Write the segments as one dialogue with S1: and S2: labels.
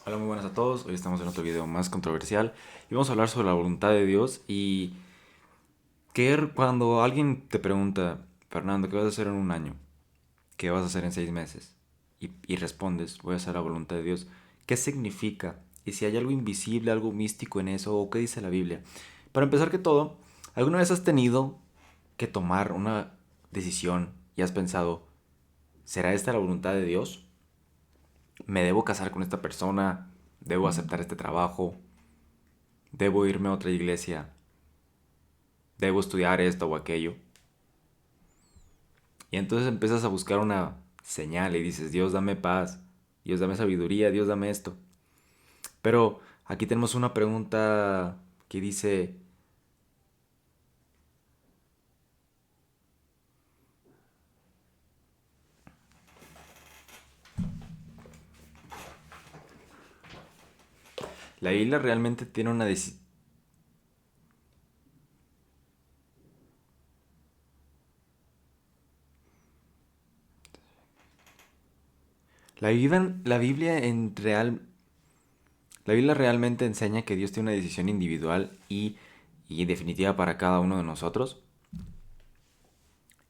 S1: Hola, muy buenas a todos. Hoy estamos en otro video más controversial y vamos a hablar sobre la voluntad de Dios y cuando alguien te pregunta, Fernando, ¿qué vas a hacer en un año? ¿Qué vas a hacer en 6 meses? Y respondes, voy a hacer la voluntad de Dios. ¿Qué significa? Y si hay algo invisible, algo místico en eso, o qué dice la Biblia. Para empezar que todo, ¿alguna vez has tenido que tomar una decisión y has pensado, ¿será esta la voluntad de Dios? ¿Me debo casar con esta persona? ¿Debo aceptar este trabajo? ¿Debo irme a otra iglesia? ¿Debo estudiar esto o aquello? Y entonces empiezas a buscar una señal y dices, Dios dame paz, Dios dame sabiduría, Dios dame esto. Pero aquí tenemos una pregunta que dice, ¿la Biblia realmente tiene una decisión? La Biblia realmente enseña que Dios tiene una decisión individual y definitiva para cada uno de nosotros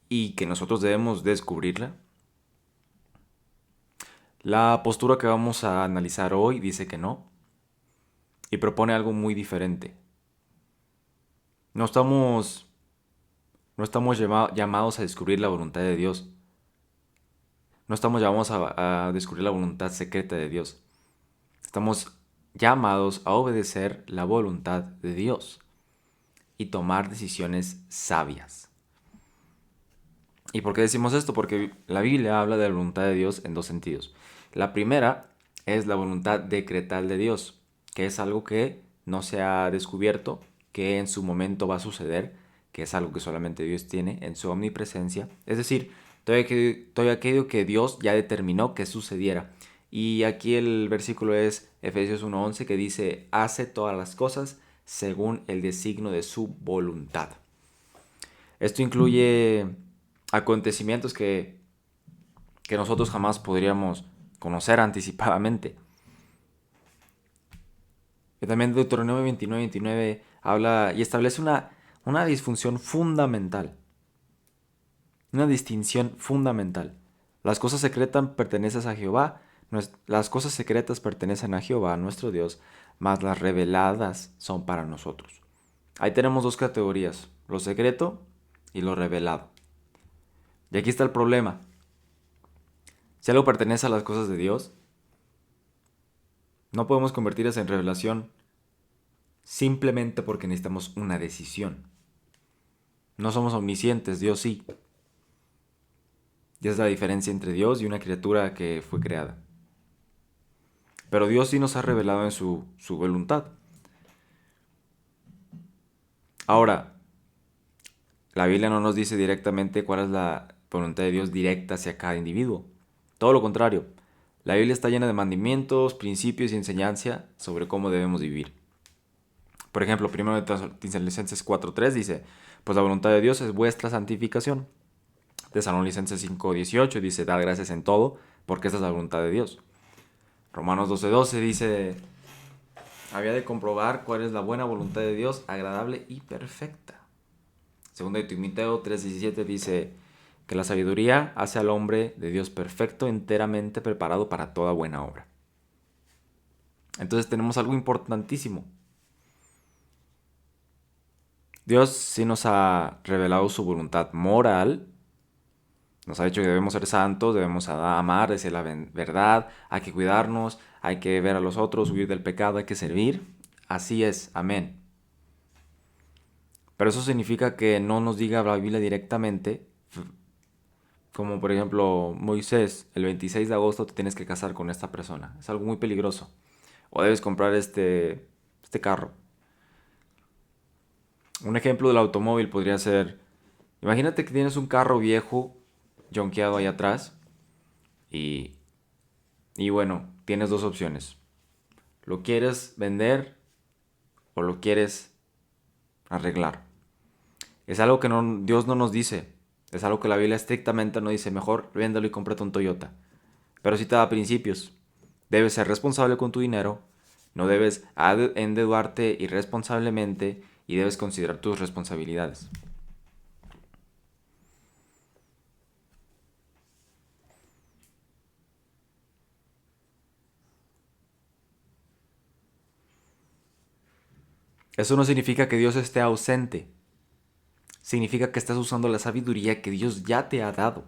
S1: y que nosotros debemos descubrirla. La postura que vamos a analizar hoy dice que no y propone algo muy diferente. No estamos, no estamos llamados a descubrir la voluntad de Dios. No estamos llamados a descubrir la voluntad secreta de Dios. Estamos llamados a obedecer la voluntad de Dios y tomar decisiones sabias. ¿Y por qué decimos esto? Porque la Biblia habla de la voluntad de Dios en dos sentidos. La primera es la voluntad decretal de Dios, que es algo que no se ha descubierto, que en su momento va a suceder, que es algo que solamente Dios tiene en su omnipresencia. Es decir, todo aquello que Dios ya determinó que sucediera. Y aquí el versículo es Efesios 1:11 que dice, hace todas las cosas según el designio de su voluntad. Esto incluye acontecimientos que nosotros jamás podríamos conocer anticipadamente. Y también Deuteronomio 29:29 habla y establece una disfunción fundamental, una distinción fundamental. Las cosas secretas pertenecen a Jehová, las cosas secretas pertenecen a Jehová, nuestro Dios, mas las reveladas son para nosotros. Ahí tenemos dos categorías, lo secreto y lo revelado. Y aquí está el problema. Si algo pertenece a las cosas de Dios, no podemos convertirlas en revelación simplemente porque necesitamos una decisión. No somos omniscientes, Dios sí. Y esa es la diferencia entre Dios y una criatura que fue creada. Pero Dios sí nos ha revelado en su voluntad. Ahora, la Biblia no nos dice directamente cuál es la voluntad de Dios directa hacia cada individuo. Todo lo contrario, la Biblia está llena de mandamientos, principios y enseñanza sobre cómo debemos vivir. Por ejemplo, 1 Tesalonicenses 4:3 dice, pues la voluntad de Dios es vuestra santificación. Tesalonicenses 5:18 dice, dad gracias en todo, porque esta es la voluntad de Dios. Romanos 12:12 dice, había de comprobar cuál es la buena voluntad de Dios, agradable y perfecta. Segundo de Timoteo 3:17 dice que la sabiduría hace al hombre de Dios perfecto, enteramente preparado para toda buena obra. Entonces tenemos algo importantísimo. Dios sí nos ha revelado su voluntad moral. Nos ha dicho que debemos ser santos, debemos amar, decir la verdad, hay que cuidarnos, hay que ver a los otros, huir del pecado, hay que servir. Así es, amén. Pero eso significa que no nos diga la Biblia directamente, como por ejemplo Moisés, el 26 de agosto te tienes que casar con esta persona. Es algo muy peligroso. O debes comprar este carro. Un ejemplo del automóvil podría ser, imagínate que tienes un carro viejo, jonqueado ahí atrás, y, y bueno, tienes dos opciones. ¿Lo quieres vender o lo quieres arreglar? Es algo que Dios no nos dice. Es algo que la Biblia estrictamente no dice. Mejor véndelo y cómprate un Toyota. Pero sí te da principios Debes ser responsable con tu dinero, no debes endeudarte irresponsablemente y debes considerar tus responsabilidades. Eso no significa que Dios esté ausente. Significa que estás usando la sabiduría que Dios ya te ha dado.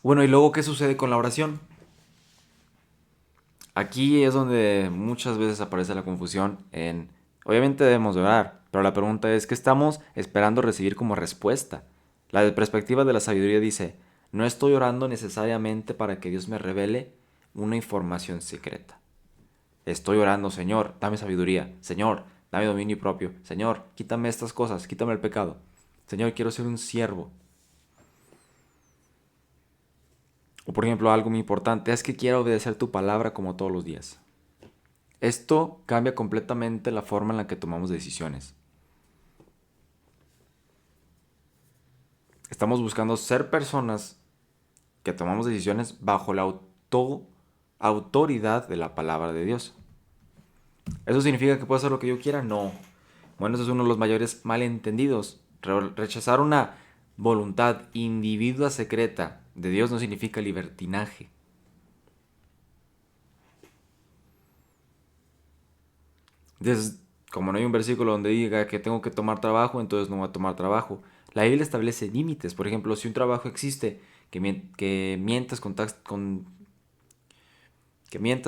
S1: Bueno, ¿y luego qué sucede con la oración? Aquí es donde muchas veces aparece la confusión en... Obviamente debemos de orar, pero la pregunta es, ¿qué estamos esperando recibir como respuesta? La perspectiva de la sabiduría dice, no estoy orando necesariamente para que Dios me revele una información secreta. Estoy orando, Señor, dame sabiduría. Señor, dame dominio propio. Señor, quítame estas cosas, quítame el pecado. Señor, quiero ser un siervo. O por ejemplo, algo muy importante es que quiero obedecer tu palabra como todos los días. Esto cambia completamente la forma en la que tomamos decisiones. Estamos buscando ser personas que tomamos decisiones bajo la autoridad de la palabra de Dios. ¿Eso significa que puedo hacer lo que yo quiera? No. Bueno, eso es uno de los mayores malentendidos. Rechazar una voluntad individua secreta de Dios no significa libertinaje. Entonces, como no hay un versículo donde diga que tengo que tomar trabajo, entonces no voy a tomar trabajo. La Biblia establece límites. Por ejemplo, si un trabajo existe, que mientas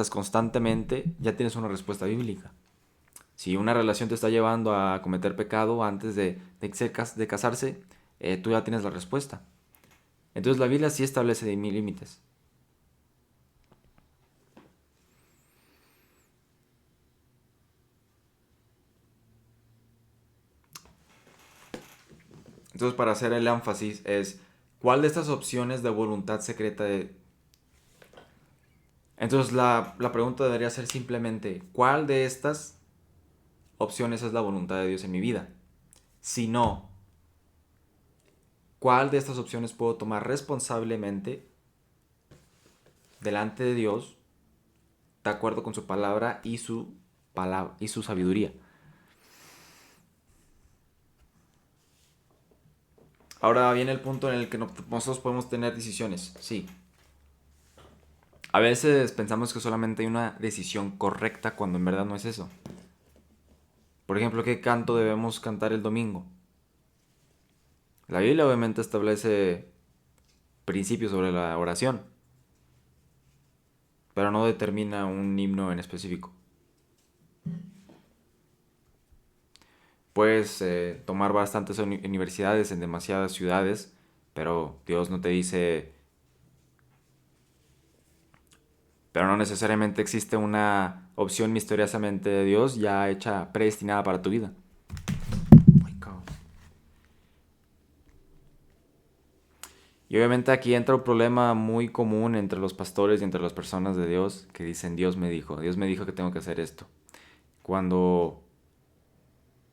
S1: constantemente, ya tienes una respuesta bíblica. Si una relación te está llevando a cometer pecado antes de casarse, tú ya tienes la respuesta. Entonces la Biblia sí establece límites. Entonces, para hacer el énfasis es, ¿cuál de estas opciones de voluntad secreta Entonces la pregunta debería ser simplemente, ¿cuál de estas opciones es la voluntad de Dios en mi vida? Si no, ¿cuál de estas opciones puedo tomar responsablemente delante de Dios, de acuerdo con su palabra y su sabiduría? Ahora viene el punto en el que nosotros podemos tener decisiones, sí. A veces pensamos que solamente hay una decisión correcta cuando en verdad no es eso. Por ejemplo, ¿qué canto debemos cantar el domingo? La Biblia obviamente establece principios sobre la oración, pero no determina un himno en específico. Puedes tomar bastantes universidades en demasiadas ciudades, pero Dios no te dice, pero no necesariamente existe una opción misteriosamente de Dios ya hecha, predestinada para tu vida. Y obviamente aquí entra un problema muy común entre los pastores y entre las personas de Dios que dicen, Dios me dijo que tengo que hacer esto. Cuando,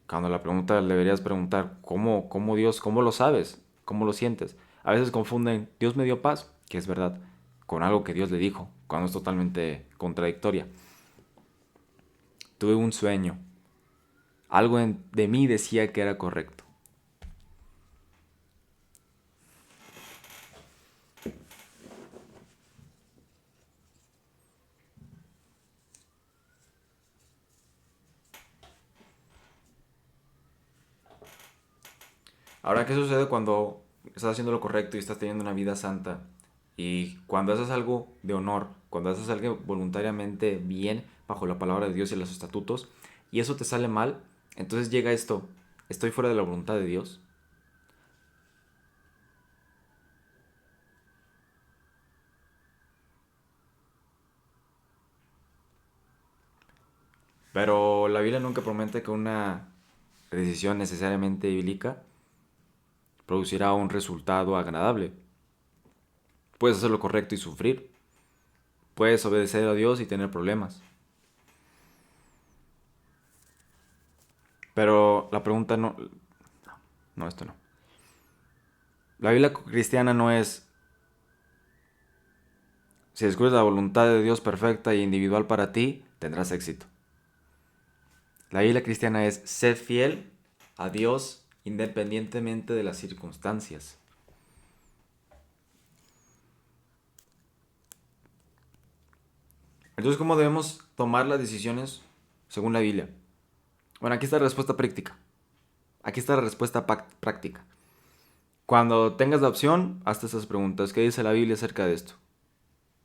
S1: cuando la pregunta le deberías preguntar, ¿cómo Dios, cómo lo sabes? ¿Cómo lo sientes? A veces confunden, Dios me dio paz, que es verdad, con algo que Dios le dijo, cuando es totalmente contradictoria. Tuve un sueño, algo de mí decía que era correcto. Ahora, ¿qué sucede cuando estás haciendo lo correcto y estás teniendo una vida santa? Y cuando haces algo de honor, cuando haces algo voluntariamente bien bajo la palabra de Dios y los estatutos, y eso te sale mal, entonces llega esto, estoy fuera de la voluntad de Dios. Pero la Biblia nunca promete que una decisión necesariamente bíblica producirá un resultado agradable. Puedes hacer lo correcto y sufrir. Puedes obedecer a Dios y tener problemas. Pero la pregunta no... No, esto no. La Biblia cristiana no es Si descubres la voluntad de Dios perfecta e individual para ti, tendrás éxito. La Biblia cristiana es: sed fiel a Dios independientemente de las circunstancias. Entonces, ¿cómo debemos tomar las decisiones según la Biblia? Bueno, aquí está la respuesta práctica. Aquí está la respuesta práctica. Cuando tengas la opción, hazte esas preguntas. ¿Qué dice la Biblia acerca de esto?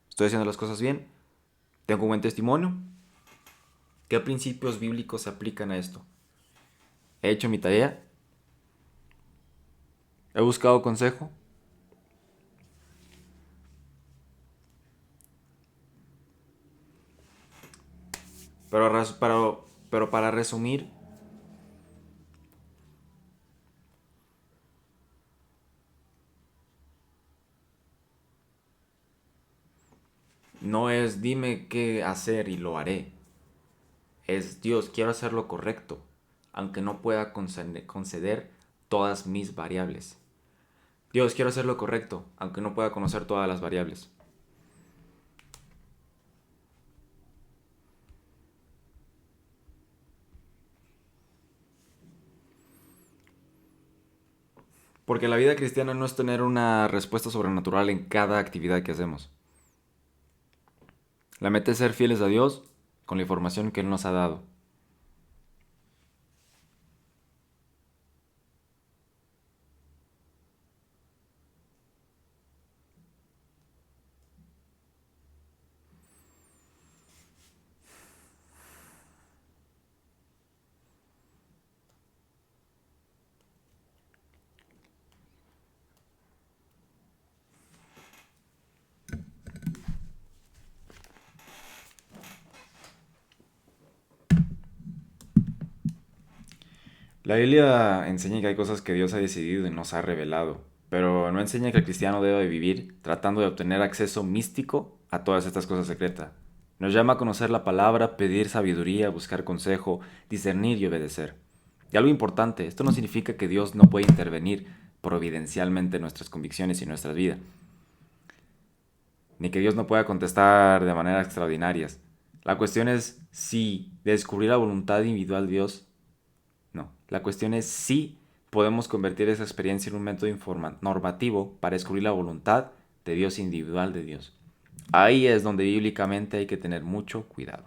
S1: ¿Estoy haciendo las cosas bien? ¿Tengo un buen testimonio? ¿Qué principios bíblicos se aplican a esto? ¿He hecho mi tarea? ¿He buscado consejo? Pero para resumir, no es dime qué hacer y lo haré. Es Dios, quiero hacer lo correcto, aunque no pueda conceder todas mis variables. Dios, quiero hacer lo correcto, aunque no pueda conocer todas las variables. Porque la vida cristiana no es tener una respuesta sobrenatural en cada actividad que hacemos. La meta es ser fieles a Dios con la información que Él nos ha dado. La Biblia enseña que hay cosas que Dios ha decidido y nos ha revelado, pero no enseña que el cristiano debe vivir tratando de obtener acceso místico a todas estas cosas secretas. Nos llama a conocer la palabra, pedir sabiduría, buscar consejo, discernir y obedecer. Y algo importante, esto no significa que Dios no puede intervenir providencialmente en nuestras convicciones y nuestras vidas, ni que Dios no pueda contestar de manera extraordinarias. La cuestión es si descubrir la voluntad individual de Dios. No, la cuestión es si podemos convertir esa experiencia en un método normativo para descubrir la voluntad de Dios individual de Dios. Ahí es donde bíblicamente hay que tener mucho cuidado.